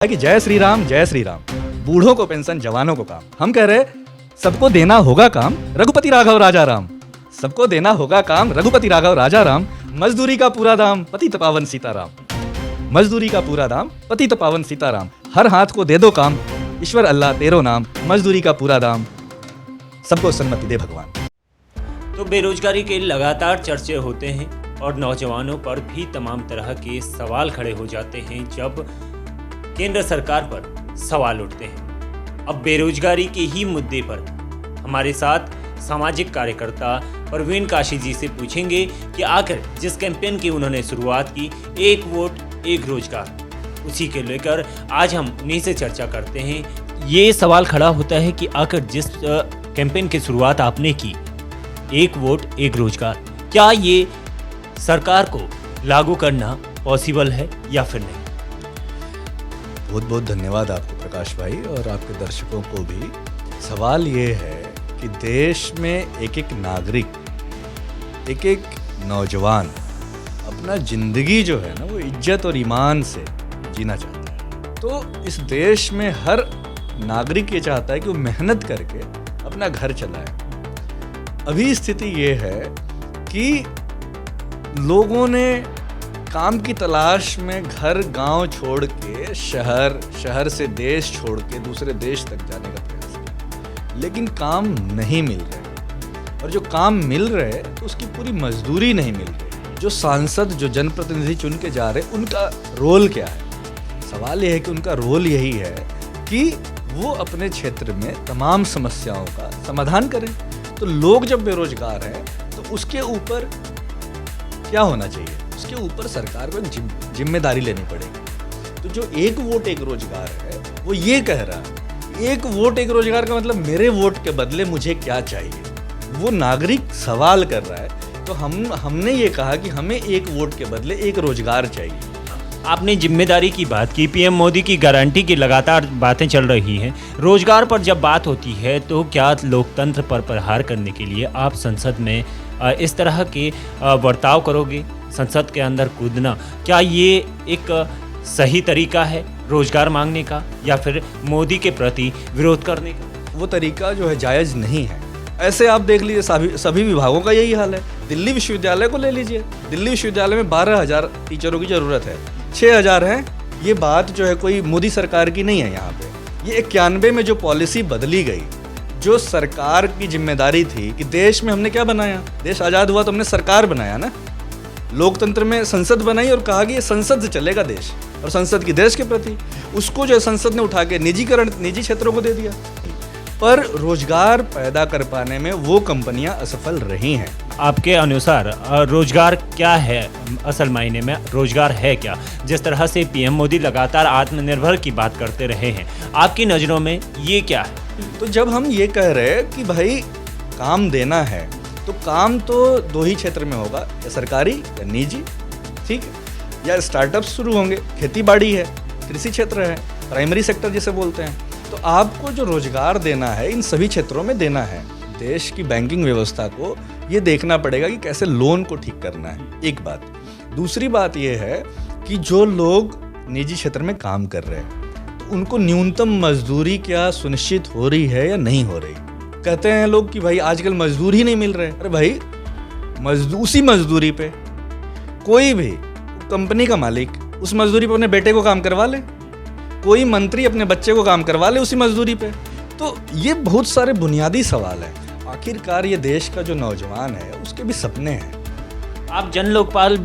कि जय श्री राम, बूढ़ों को पेंशन, जवानों को काम। हम कह रहे सबको देना होगा काम, रघुपति राघव राजा राम। सबको देना होगा काम, रघुपति राघव राजा राम। मजदूरी का पूरा दाम, पतित पावन सीताराम। मजदूरी का पूरा दाम, पतित पावन सीताराम। हर हाथ को दे दो काम, ईश्वर अल्लाह तेरो नाम। मजदूरी का पूरा दाम, सबको सन्मति दे भगवान। तो बेरोजगारी के लगातार चर्चे होते हैं और नौजवानों पर भी तमाम तरह के सवाल खड़े हो जाते हैं जब केंद्र सरकार पर सवाल उठते हैं। अब बेरोजगारी के ही मुद्दे पर हमारे साथ सामाजिक कार्यकर्ता परवीन काशी जी से पूछेंगे कि आखिर जिस कैंपेन की उन्होंने शुरुआत की, एक वोट एक रोजगार, उसी के लेकर आज हम उन्हीं से चर्चा करते हैं। ये सवाल खड़ा होता है कि आखिर जिस कैंपेन की शुरुआत आपने की, एक वोट एक रोजगार, क्या ये सरकार को लागू करना पॉसिबल है या फिर नहीं? बहुत बहुत धन्यवाद आपको प्रकाश भाई और आपके दर्शकों को भी। सवाल ये है कि देश में एक एक नागरिक, एक एक नौजवान अपना जिंदगी जो है ना वो इज्जत और ईमान से जीना चाहता है। तो इस देश में हर नागरिक ये चाहता है कि वो मेहनत करके अपना घर चलाए। अभी स्थिति ये है कि लोगों ने काम की तलाश में घर गांव छोड़ के शहर से देश छोड़ के दूसरे देश तक जाने का प्रयास किया, लेकिन काम नहीं मिल रहे। और जो काम मिल रहे तो उसकी पूरी मजदूरी नहीं मिल रही। जो सांसद, जो जनप्रतिनिधि चुन के जा रहे, उनका रोल क्या है? सवाल यह है कि उनका रोल यही है कि वो अपने क्षेत्र में तमाम समस्याओं का समाधान करें। तो लोग जब बेरोजगार हैं तो उसके ऊपर क्या होना चाहिए? उसके ऊपर सरकार को एक जिम्मेदारी लेनी पड़ेगी। तो जो एक वोट एक रोजगार है वो ये कह रहा है, एक वोट एक रोजगार का मतलब मेरे वोट के बदले मुझे क्या चाहिए? वो नागरिक सवाल कर रहा है। तो हमने ये कहा कि हमें एक वोट के बदले एक रोजगार चाहिए। आपने जिम्मेदारी की बात की, पीएम मोदी की गारंटी की लगातार बातें चल रही हैं। रोजगार पर जब बात होती है तो क्या लोकतंत्र पर प्रहार करने के लिए आप संसद में इस तरह के बर्ताव करोगे? संसद के अंदर कूदना, क्या ये एक सही तरीका है रोजगार मांगने का या फिर मोदी के प्रति विरोध करने का? वो तरीका जो है जायज़ नहीं है। ऐसे आप देख लीजिए, सभी विभागों का यही हाल है। दिल्ली विश्वविद्यालय को ले लीजिए। दिल्ली विश्वविद्यालय में 12,000 टीचरों की ज़रूरत है, 6,000 हैं। ये बात जो है कोई मोदी सरकार की नहीं है। यहाँ पे ये 91 में जो पॉलिसी बदली गई, जो सरकार की जिम्मेदारी थी कि देश में हमने क्या बनाया, देश आज़ाद हुआ तो हमने सरकार बनाया ना, लोकतंत्र में संसद बनाई और कहा कि ये संसद से चलेगा देश, और संसद की देश के प्रति उसको जो संसद ने उठा के निजी क्षेत्रों को दे दिया। पर रोजगार पैदा कर पाने में वो कंपनियां असफल रही हैं। आपके अनुसार रोजगार क्या है? असल मायने में रोजगार है क्या? जिस तरह से पीएम मोदी लगातार आत्मनिर्भर की बात करते रहे हैं, आपकी नज़रों में ये क्या है? तो जब हम ये कह रहे हैं कि भाई काम देना है, तो काम तो दो ही क्षेत्र में होगा, या सरकारी या निजी, ठीक है, या स्टार्टअप्स शुरू होंगे। खेती बाड़ी है, कृषि क्षेत्र है, प्राइमरी सेक्टर जिसे बोलते हैं। तो आपको जो रोजगार देना है इन सभी क्षेत्रों में देना है। देश की बैंकिंग व्यवस्था को ये देखना पड़ेगा कि कैसे लोन को ठीक करना है, एक बात। दूसरी बात ये है कि जो लोग निजी क्षेत्र में काम कर रहे हैं तो उनको न्यूनतम मजदूरी क्या सुनिश्चित हो रही है या नहीं हो रही? कहते हैं लोग कि भाई आजकल मजदूर ही नहीं मिल रहे। अरे भाई, उसी मजदूरी पे कोई भी कंपनी का मालिक उस मजदूरी पे अपने बेटे को काम करवा ले, कोई मंत्री अपने बच्चे को काम करवा ले उसी मजदूरी पे। तो ये बहुत सारे बुनियादी सवाल हैं। आखिरकार ये देश का जो नौजवान है उसके भी सपने हैं। आप जन लोकपाल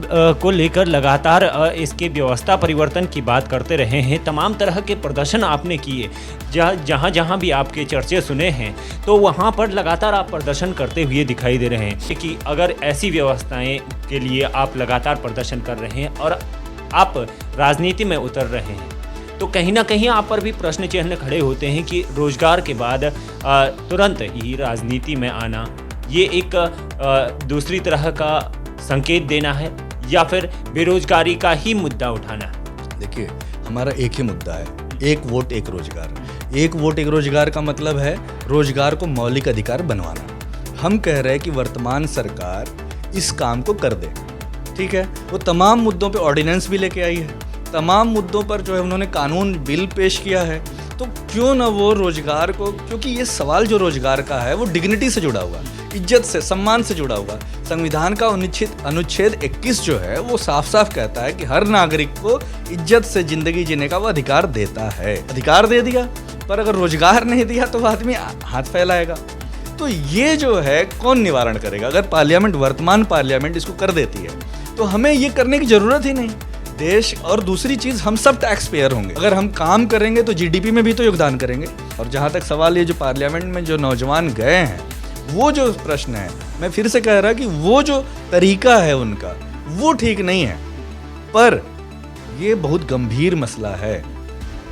को लेकर लगातार इसके व्यवस्था परिवर्तन की बात करते रहे हैं। तमाम तरह के प्रदर्शन आपने किए, जहाँ भी आपके चर्चे सुने हैं तो वहाँ पर लगातार आप प्रदर्शन करते हुए दिखाई दे रहे हैं कि अगर ऐसी व्यवस्थाएं के लिए आप लगातार प्रदर्शन कर रहे हैं और आप राजनीति में उतर रहे हैं, तो कहीं ना कहीं आप पर भी प्रश्न चिन्ह खड़े होते हैं कि रोजगार के बाद तुरंत ही राजनीति में आना, ये एक दूसरी तरह का संकेत देना है या फिर बेरोजगारी का ही मुद्दा उठाना है? देखिए, हमारा एक ही मुद्दा है, एक वोट एक रोजगार। एक वोट एक रोजगार का मतलब है रोजगार को मौलिक अधिकार बनवाना। हम कह रहे हैं कि वर्तमान सरकार इस काम को कर दे, ठीक है। वो तमाम मुद्दों पे ऑर्डिनेंस भी लेके आई है, तमाम मुद्दों पर जो है उन्होंने कानून बिल पेश किया है। तो क्यों ना वो रोजगार को, क्योंकि ये सवाल जो रोजगार का है वो डिग्निटी से जुड़ा हुआ, इज्जत से, सम्मान से जुड़ा हुआ। संविधान का अनुच्छेद 21 जो है वो साफ साफ कहता है कि हर नागरिक को इज्जत से जिंदगी जीने का वो अधिकार देता है। अधिकार दे दिया, पर अगर रोजगार नहीं दिया तो आदमी हाथ फैलाएगा। तो ये जो है कौन निवारण करेगा? अगर पार्लियामेंट, वर्तमान पार्लियामेंट इसको कर देती है तो हमें ये करने की जरूरत ही नहीं। देश, और दूसरी चीज, हम सब टैक्स पेयर होंगे। अगर हम काम करेंगे तो जीडीपी में भी तो योगदान करेंगे। और जहां तक सवाल ये जो पार्लियामेंट में जो नौजवान गए हैं, वो जो प्रश्न है, मैं फिर से कह रहा कि वो जो तरीका है उनका, वो ठीक नहीं है। पर ये बहुत गंभीर मसला है।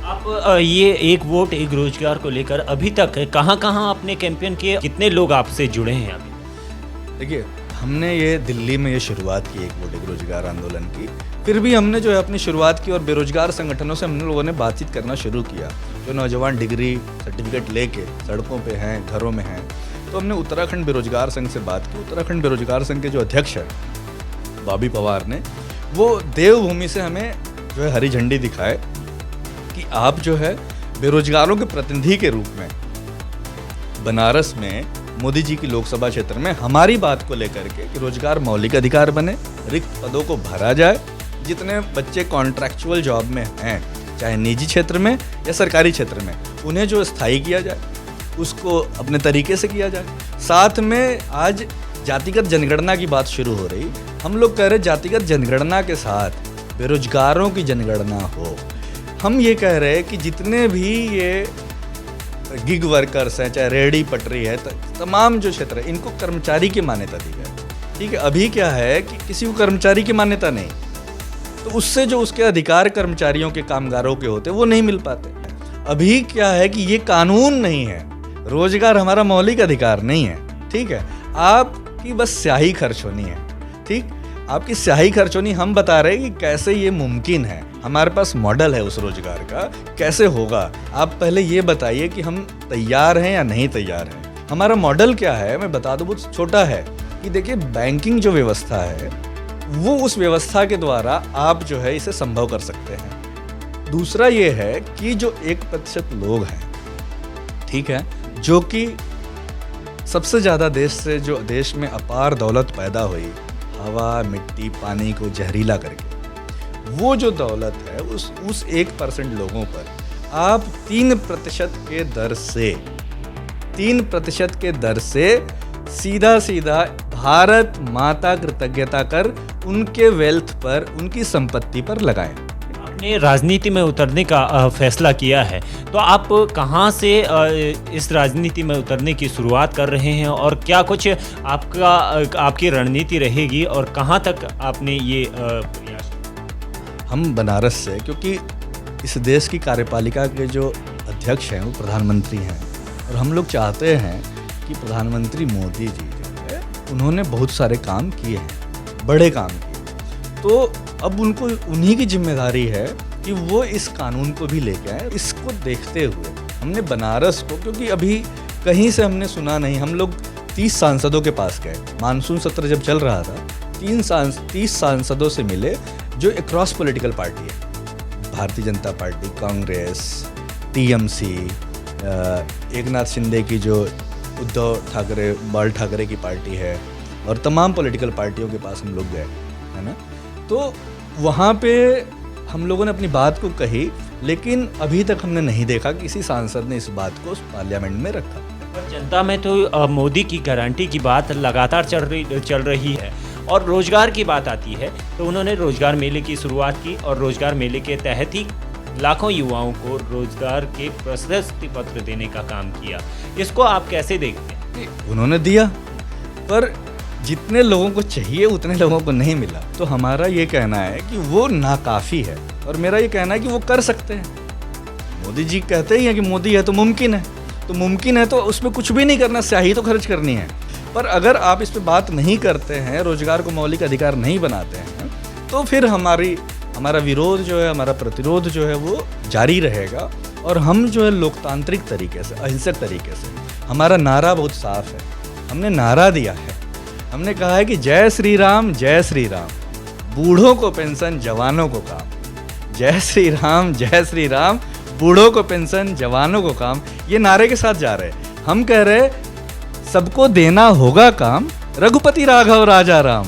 आप ये एक वोट एक रोजगार को लेकर अभी तक कहाँ आपने कैंपेन किए, कितने लोग आपसे जुड़े हैं अभी? देखिए, हमने ये दिल्ली में ये शुरुआत की एक वोट एक रोजगार आंदोलन की। फिर भी हमने जो है अपनी शुरुआत की और बेरोजगार संगठनों से हम लोगों ने बातचीत करना शुरू किया। जो नौजवान डिग्री सर्टिफिकेट लेके सड़कों पे हैं, घरों में हैं, तो हमने उत्तराखंड बेरोजगार संघ से बात की। उत्तराखंड बेरोजगार संघ के जो अध्यक्ष है बॉबी पवार ने, वो देवभूमि से हमें जो है हरी झंडी दिखाए कि आप जो है बेरोजगारों के प्रतिनिधि के रूप में बनारस में मोदी जी की लोकसभा क्षेत्र में हमारी बात को लेकर के कि रोजगार मौलिक अधिकार बने, रिक्त पदों को भरा जाए, जितने बच्चे कॉन्ट्रैक्चुअल जॉब में हैं, चाहे निजी क्षेत्र में या सरकारी क्षेत्र में, उन्हें जो स्थायी किया जाए, उसको अपने तरीके से किया जाए। साथ में आज जातिगत जनगणना की बात शुरू हो रही, हम लोग कह रहे जातिगत जनगणना के साथ बेरोजगारों की जनगणना हो। हम ये कह रहे हैं कि जितने भी ये गिग वर्कर्स हैं, चाहे रेहड़ी पटरी है, तमाम जो क्षेत्र है, इनको कर्मचारी की मान्यता दी जाए। ठीक है, अभी क्या है कि किसी को कर्मचारी की मान्यता नहीं, तो उससे जो उसके अधिकार कर्मचारियों के, कामगारों के होते वो नहीं मिल पाते। अभी क्या है कि ये कानून नहीं है, रोजगार हमारा मौलिक अधिकार नहीं है। ठीक है, आपकी बस स्याही खर्च होनी है। ठीक, आपकी स्याही खर्च होनी। हम बता रहे हैं कि कैसे ये मुमकिन है, हमारे पास मॉडल है उस रोजगार का, कैसे होगा। आप पहले ये बताइए कि हम तैयार हैं या नहीं तैयार हैं। हमारा मॉडल क्या है, मैं बता दूं, बहुत छोटा है कि देखिए, बैंकिंग जो व्यवस्था है वो उस व्यवस्था के द्वारा आप जो है इसे संभव कर सकते हैं। दूसरा ये है कि जो 1% लोग हैं, ठीक है, जो कि सबसे ज़्यादा देश में अपार दौलत पैदा हुई, हवा, मिट्टी, पानी को जहरीला करके, वो जो दौलत है उस 1% लोगों पर आप 3% के दर से सीधा भारत माता कृतज्ञता कर उनके वेल्थ पर, उनकी संपत्ति पर लगाएं। आपने राजनीति में उतरने का फैसला किया है, तो आप कहाँ से इस राजनीति में उतरने की शुरुआत कर रहे हैं और क्या कुछ आपकी रणनीति रहेगी और कहाँ तक आपने ये प्रयास? हम बनारस से, क्योंकि इस देश की कार्यपालिका के जो अध्यक्ष हैं वो प्रधानमंत्री हैं, और हम लोग चाहते हैं कि प्रधानमंत्री मोदी जी जो है उन्होंने बहुत सारे काम किए हैं, बड़े काम किए, तो अब उनको, उन्हीं की जिम्मेदारी है कि वो इस कानून को भी लेके आए। इसको देखते हुए हमने बनारस को, क्योंकि अभी कहीं से हमने सुना नहीं, हम लोग 30 सांसदों के पास गए, मानसून सत्र जब चल रहा था, 30 सांसदों से मिले जो अक्रॉस पॉलिटिकल पार्टी है, भारतीय जनता पार्टी, कांग्रेस, टीएमसी, एकनाथ शिंदे की जो उद्धव ठाकरे, बाल ठाकरे की पार्टी है, और तमाम पॉलिटिकल पार्टियों के पास हम लोग गए, है ना। तो वहाँ पे हम लोगों ने अपनी बात को कही, लेकिन अभी तक हमने नहीं देखा किसी सांसद ने इस बात को पार्लियामेंट में रखा। पर जनता में तो मोदी की गारंटी की बात लगातार चल रही है, और रोजगार की बात आती है तो उन्होंने रोजगार मेले की शुरुआत की, और रोजगार मेले के तहत ही लाखों युवाओं को रोजगार के प्रशस्ति पत्र देने का काम किया। इसको आप कैसे देखते हैं? उन्होंने दिया, पर जितने लोगों को चाहिए उतने लोगों को नहीं मिला। तो हमारा ये कहना है कि वो नाकाफ़ी है, और मेरा ये कहना है कि वो कर सकते हैं। मोदी जी कहते ही हैं कि मोदी है तो मुमकिन है, तो मुमकिन है तो उसमें कुछ भी नहीं करना, स्याही तो खर्च करनी है। पर अगर आप इस पे बात नहीं करते हैं, रोजगार को मौलिक अधिकार नहीं बनाते हैं, तो फिर हमारा विरोध जो है, हमारा प्रतिरोध जो है वो जारी रहेगा। और हम जो है लोकतांत्रिक तरीके से, अहिंसक तरीके से, हमारा नारा बहुत साफ है, हमने नारा दिया है, हमने कहा है कि जय श्री राम, बूढ़ों को पेंशन, जवानों को काम। जय श्री राम, बूढ़ों को पेंशन, जवानों को काम, ये नारे के साथ जा रहे हैं। हम कह रहे सबको देना होगा काम, रघुपति राघव राजा राम।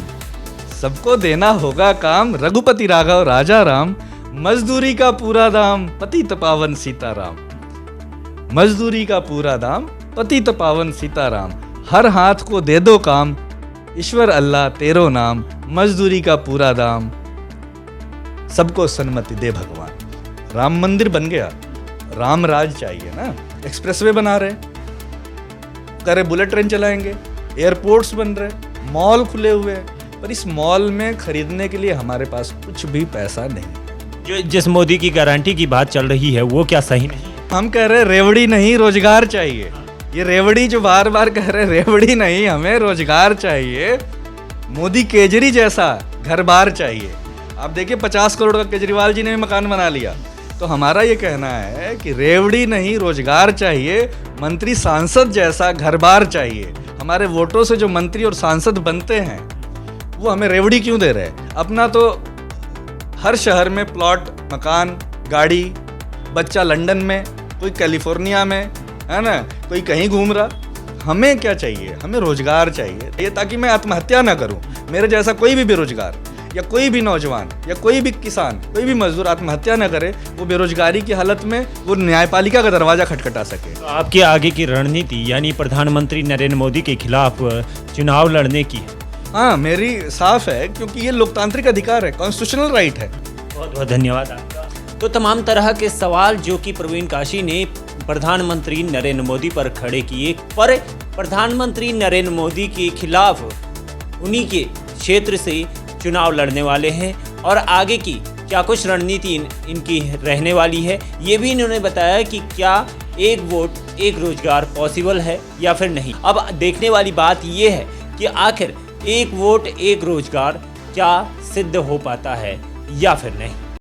सबको देना होगा काम, रघुपति राघव राजा राम। मजदूरी का पूरा दाम, पतित पावन सीताराम। मजदूरी का पूरा दाम, पतित पावन सीताराम। हर हाथ को दे दो काम, ईश्वर अल्लाह तेरो नाम। मजदूरी का पूरा दाम, सबको सन्मति दे भगवान। राम मंदिर बन गया, राम राज चाहिए ना। एक्सप्रेसवे बना रहे, करे बुलेट ट्रेन चलाएंगे, एयरपोर्ट्स बन रहे, मॉल खुले हुए हैं, पर इस मॉल में खरीदने के लिए हमारे पास कुछ भी पैसा नहीं। जो जिस मोदी की गारंटी की बात चल रही है वो क्या सही नहीं? हम कह रहे रेवड़ी नहीं, रोजगार चाहिए। ये रेवड़ी जो बार बार कह रहे रेवड़ी नहीं, हमें रोजगार चाहिए। मोदी केजरी जैसा घर बार चाहिए। आप देखिए 50 करोड़ का केजरीवाल जी ने भी मकान बना लिया। तो हमारा ये कहना है कि रेवड़ी नहीं, रोजगार चाहिए। मंत्री सांसद जैसा घर बार चाहिए। हमारे वोटों से जो मंत्री और सांसद बनते हैं वो हमें रेवड़ी क्यों दे रहे हैं? अपना तो हर शहर में प्लॉट, मकान, गाड़ी, बच्चा लंदन में, कोई कैलिफोर्निया में, है ना, कोई कहीं घूम रहा। हमें क्या चाहिए? हमें रोजगार चाहिए, ये ताकि मैं आत्महत्या ना करूं। मेरे जैसा कोई भी बेरोजगार या कोई भी नौजवान या कोई भी किसान, कोई भी मजदूर आत्महत्या ना करे, वो बेरोजगारी की हालत में वो न्यायपालिका का दरवाजा खटखटा सके। तो आपकी आगे की रणनीति यानी प्रधानमंत्री नरेंद्र मोदी के खिलाफ चुनाव लड़ने की है? हाँ, मेरी साफ है, क्योंकि ये लोकतांत्रिक अधिकार है, कॉन्स्टिट्यूशनल राइट है। बहुत बहुत धन्यवाद आपका। तो तमाम तरह के सवाल जो कि प्रवीण काशी ने प्रधानमंत्री नरेंद्र मोदी पर खड़े किए, पर प्रधानमंत्री नरेंद्र मोदी के खिलाफ उन्हीं के क्षेत्र से चुनाव लड़ने वाले हैं और आगे की क्या कुछ रणनीति इनकी रहने वाली है, ये भी इन्होंने बताया कि क्या एक वोट एक रोजगार पॉसिबल है या फिर नहीं। अब देखने वाली बात ये है कि आखिर एक वोट एक रोजगार क्या सिद्ध हो पाता है या फिर नहीं।